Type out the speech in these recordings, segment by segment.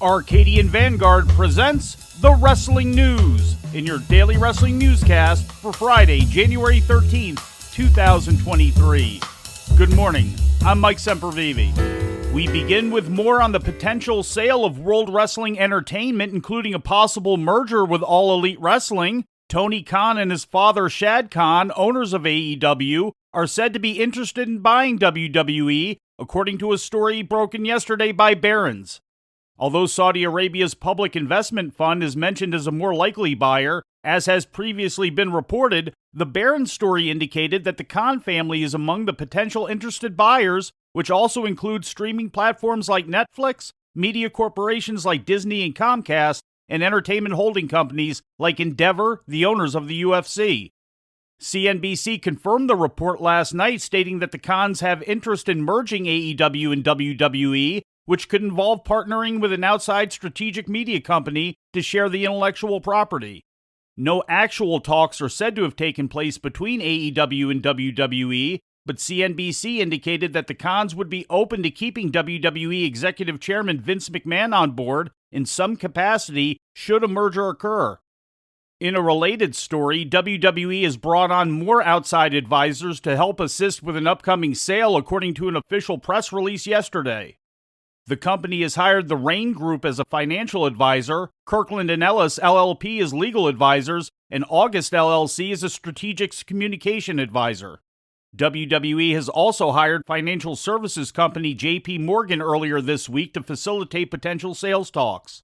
Arcadian Vanguard presents The Wrestling News in your daily wrestling newscast for Friday, January 13th, 2023. Good morning, I'm Mike Sempervive. We begin with more on the potential sale of World Wrestling Entertainment, including a possible merger with All Elite Wrestling. Tony Khan and his father Shad Khan, owners of AEW, are said to be interested in buying WWE, according to a story broken yesterday by Barron's. Although Saudi Arabia's Public Investment Fund is mentioned as a more likely buyer, as has previously been reported, the Barron's story indicated that the Khan family is among the potential interested buyers, which also includes streaming platforms like Netflix, media corporations like Disney and Comcast, and entertainment holding companies like Endeavor, the owners of the UFC. CNBC confirmed the report last night, stating that the Khans have interest in merging AEW and WWE, which could involve partnering with an outside strategic media company to share the intellectual property. No actual talks are said to have taken place between AEW and WWE, but CNBC indicated that the Khans would be open to keeping WWE Executive Chairman Vince McMahon on board in some capacity should a merger occur. In a related story, WWE has brought on more outside advisors to help assist with an upcoming sale, according to an official press release yesterday. The company has hired the Rain Group as a financial advisor, Kirkland & Ellis LLP as legal advisors, and August LLC as a strategic communication advisor. WWE has also hired financial services company JP Morgan earlier this week to facilitate potential sales talks.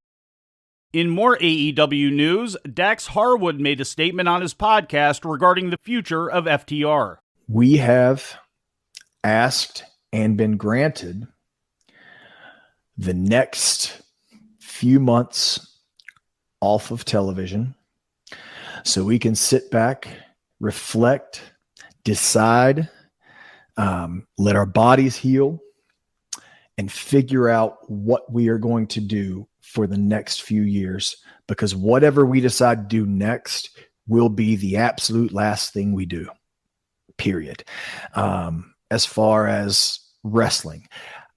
In more AEW news, Dax Harwood made a statement on his podcast regarding the future of FTR. We have asked and been granted the next few months off of television so we can sit back, reflect, decide, let our bodies heal, and figure out what we are going to do for the next few years, because whatever we decide to do next will be the absolute last thing we do, period. As far as wrestling,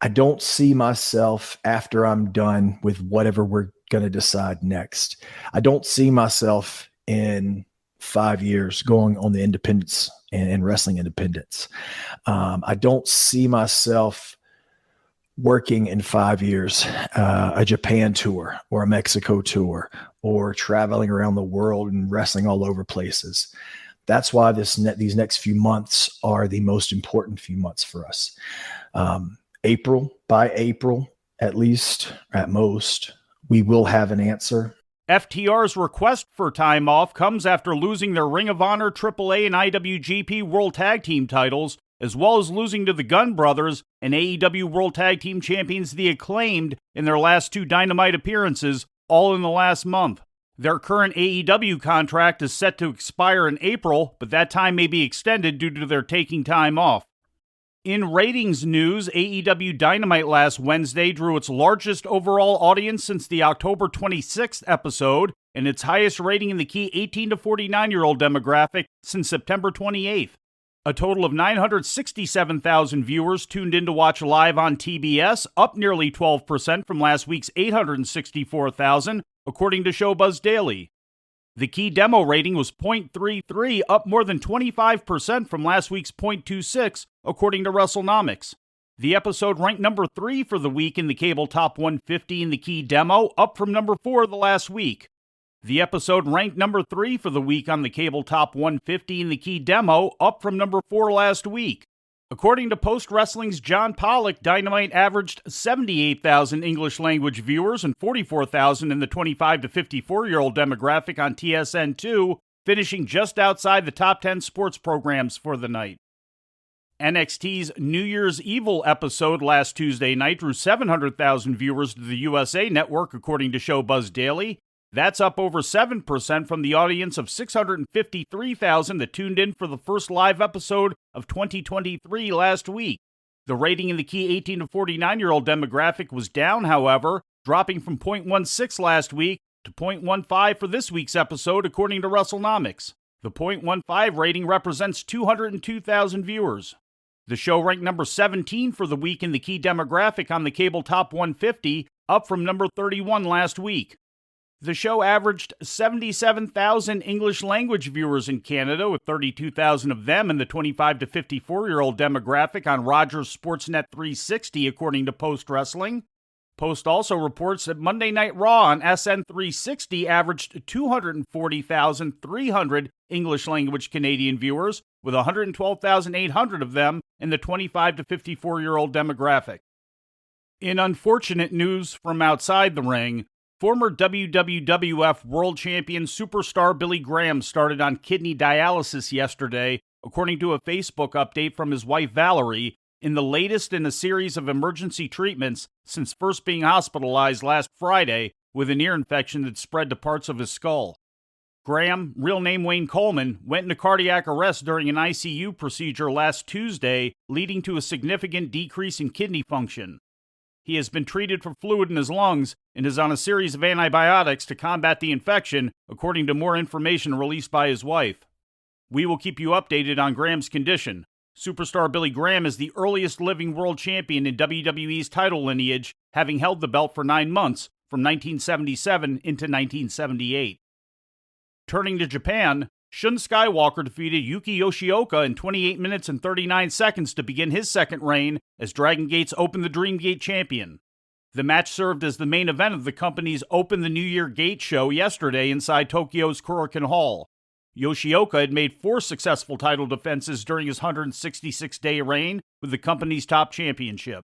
I don't see myself, after I'm done with whatever we're going to decide next, I don't see myself in 5 years going on the independence and wrestling independence. I don't see myself working in 5 years, a Japan tour or a Mexico tour, or traveling around the world and wrestling all over places. That's why these next few months are the most important few months for us. By April, at least, at most, we will have an answer. FTR's request for time off comes after losing their Ring of Honor, AAA, and IWGP World Tag Team titles, as well as losing to the Gunn Brothers and AEW World Tag Team Champions The Acclaimed in their last two Dynamite appearances, all in the last month. Their current AEW contract is set to expire in April, but that time may be extended due to their taking time off. In ratings news, AEW Dynamite last Wednesday drew its largest overall audience since the October 26th episode, and its highest rating in the key 18 to 49-year-old demographic since September 28th. A total of 967,000 viewers tuned in to watch live on TBS, up nearly 12% from last week's 864,000, according to Showbuzz Daily. The key demo rating was .33, up more than 25% from last week's .26, according to WrestleNomics. The episode ranked number 3 for the week in the cable top 150 in the key demo, up from number 4 the last week. The episode ranked number 3 for the week on the cable top 150 in the key demo, up from number 4 last week. According to Post Wrestling's John Pollock, Dynamite averaged 78,000 English-language viewers and 44,000 in the 25 to 54-year-old demographic on TSN2, finishing just outside the top 10 sports programs for the night. NXT's New Year's Evil episode last Tuesday night drew 700,000 viewers to the USA Network, according to Showbuzz Daily. That's up over 7% from the audience of 653,000 that tuned in for the first live episode of 2023 last week. The rating in the key 18 to 49-year-old demographic was down, however, dropping from .16 last week to .15 for this week's episode, according to WrestleNomics. The .15 rating represents 202,000 viewers. The show ranked number 17 for the week in the key demographic on the cable top 150, up from number 31 last week. The show averaged 77,000 English language viewers in Canada, with 32,000 of them in the 25 to 54-year-old demographic on Rogers Sportsnet 360, according to Post Wrestling. Post also reports that Monday Night Raw on SN 360 averaged 240,300 English language Canadian viewers, with 112,800 of them in the 25 to 54-year-old demographic. In unfortunate news from outside the ring, former WWF World Champion superstar Billy Graham started on kidney dialysis yesterday, according to a Facebook update from his wife Valerie, in the latest in a series of emergency treatments since first being hospitalized last Friday with an ear infection that spread to parts of his skull. Graham, real name Wayne Coleman, went into cardiac arrest during an ICU procedure last Tuesday, leading to a significant decrease in kidney function. He has been treated for fluid in his lungs and is on a series of antibiotics to combat the infection, according to more information released by his wife. We will keep you updated on Graham's condition. Superstar Billy Graham is the earliest living world champion in WWE's title lineage, having held the belt for 9 months, from 1977 into 1978. Turning to Japan, Shun Skywalker defeated Yuki Yoshioka in 28 minutes and 39 seconds to begin his second reign as Dragon Gate's Open the Dream Gate champion. The match served as the main event of the company's Open the New Year Gate show yesterday inside Tokyo's Korakuen Hall. Yoshioka had made 4 successful title defenses during his 166-day reign with the company's top championship.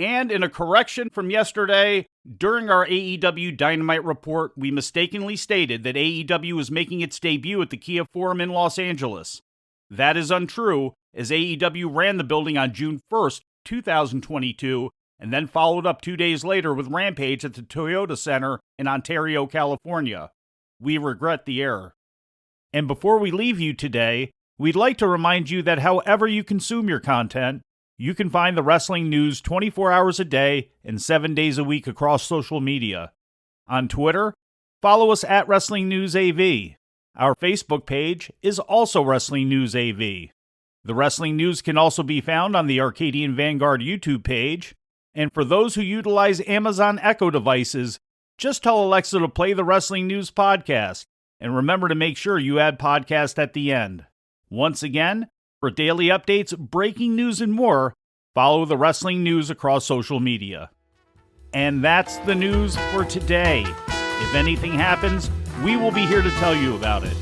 And in a correction from yesterday, during our AEW Dynamite report, we mistakenly stated that AEW was making its debut at the Kia Forum in Los Angeles. That is untrue, as AEW ran the building on June 1st, 2022, and then followed up 2 days later with Rampage at the Toyota Center in Ontario, California. We regret the error. And before we leave you today, we'd like to remind you that however you consume your content, you can find the wrestling news 24 hours a day and 7 days a week across social media. On Twitter, follow us at Wrestling News AV. Our Facebook page is also Wrestling News AV. The Wrestling News can also be found on the Arcadian Vanguard YouTube page. And for those who utilize Amazon Echo devices, just tell Alexa to play the Wrestling News podcast. And remember to make sure you add podcast at the end. Once again, for daily updates, breaking news, and more, follow the Wrestling News across social media. And that's the news for today. If anything happens, we will be here to tell you about it.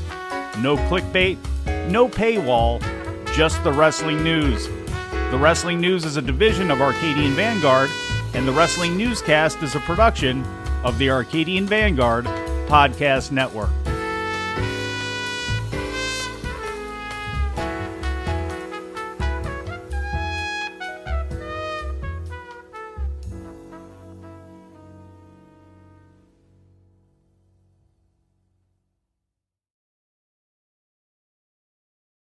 No clickbait, no paywall, just the Wrestling News. The Wrestling News is a division of Arcadian Vanguard, and the Wrestling Newscast is a production of the Arcadian Vanguard Podcast Network.